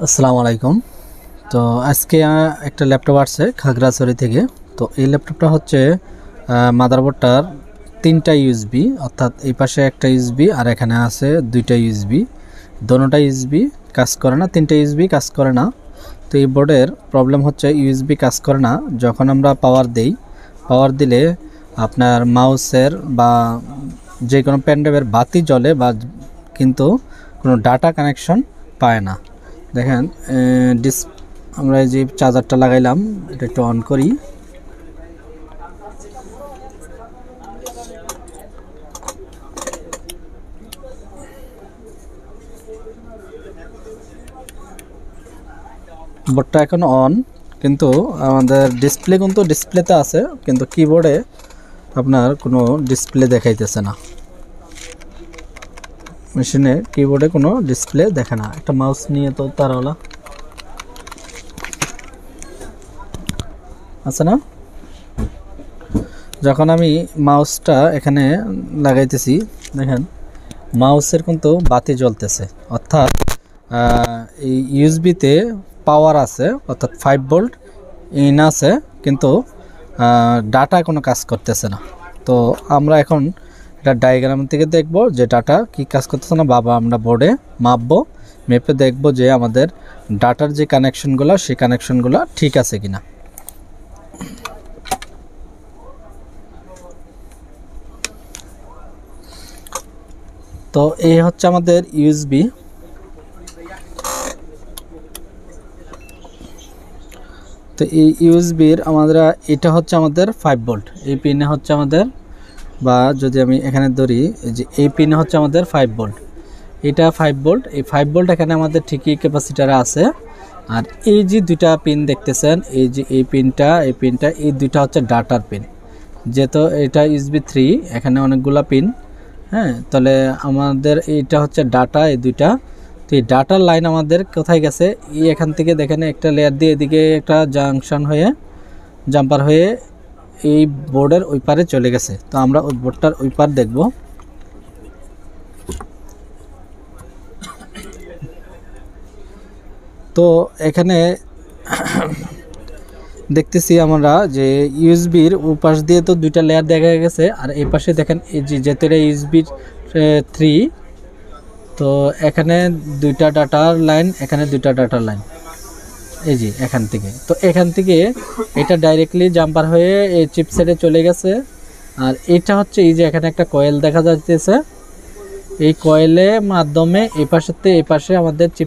আসসালামু আলাইকুম। তো আজকে একটা ল্যাপটপ আসছে খাগড়াছড়ি থেকে। তো এই ল্যাপটপটা হচ্ছে মাদারবোর্ডটার 3টা ইউএসবি, অর্থাৎ এই পাশে একটা ইউএসবি আর এখানে আছে 2টা ইউএসবি। দোনোটা ইউএসবি কাজ করে না, 3টা ইউএসবি কাজ করে না। তো এই বোর্ডের প্রবলেম হচ্ছে ইউএসবি কাজ করে না। যখন আমরা পাওয়ার দেই, পাওয়ার দিলে আপনার মাউসের বা যে কোনো পেনড্রাইভের বাতি জ্বলে বা কিন্তু কোনো ডাটা কানেকশন পায় না। দেখেন আমরা এই যে চার্জারটা লাগাইলাম, এটা একটু অন করি। বোর্ডটা এখন অন, কিন্তু আমাদের ডিসপ্লেতে আছে, কিন্তু কিবোর্ডে আপনার কোনো ডিসপ্লে দেখাইতেছে না। মেশিনে কিবোর্ডে কোনো ডিসপ্লে দেখে না। একটা মাউস নিয়ে তো তারওয়ালা আছে না। যখন আমি মাউসটা এখানে লাগাইতেছি, দেখেন মাউসের কিন্তু বাতি জ্বলতেছে, অর্থাৎ এই ইউএসবিতে পাওয়ার আছে, অর্থাৎ 5 ভোল্ট ইন আছে, কিন্তু ডাটা কোনো কাজ করতেছে না। তো আমরা এখন এটা ডায়াগ্রাম থেকে দেখব যে ডাটা কি কাজ করতেছে না। আমরা বোর্ডে মাপবো, মেপে দেখব যে আমাদের ডাটার যে কানেকশনগুলো সেই কানেকশনগুলো ঠিক আছে কিনা। তো এই হচ্ছে আমাদের ইউএসবি। তো এই ইউএসবির এটা হচ্ছে আমাদের 5 ভোল্ট, এই পিনে হচ্ছে আমাদের, বা যদি আমি এখানে ধরি যে এই পিনে হচ্ছে আমাদের 5 ভোল্ট, এটা 5 ভোল্ট। এই 5 ভোল্ট এখানে আমাদের ঠিকই ক্যাপাসিটারে আছে। আর এই যে দুইটা পিন দেখতেছেন, এই যে এই পিনটা এই দুইটা হচ্ছে ডাটার পিন। যেহেতু এটা ইউএসবি 3, এখানে অনেকগুলা পিন, হ্যাঁ, তাহলে আমাদের এইটা হচ্ছে ডাটা, এই দুইটা। তো এই ডাটার লাইন আমাদের কোথায় গেছে, এই এখান থেকে দেখেন একটা লেয়ার দিয়ে এদিকে একটা জাম্পার হয়ে এই বোর্ডের ওই পারে চলে গেছে। তো আমরা ওই বোর্ডটার ওই পার দেখব। তো এখানে দেখতেছি আমরা যে ইউএসবির ওপাশ দিয়ে তো দুইটা লেয়ার দেখা গেছে, আর এই পাশে দেখেন এই যে যেহেতু ইউএসবি 3, তো এখানে দুইটা ডাটার লাইন, এখানে দুইটা ডাটার লাইন, এই যে এখান থেকে। তো এখান থেকে এটা ডাইরেক্টলি জাম্পার হয়ে এই চিপসেটে চলে গেছে। আর এটা হচ্ছে এই যে এখানে একটা কয়েল দেখা যাচ্ছে, এই কয়েলের মাধ্যমে এই পাশে আমাদের চিপ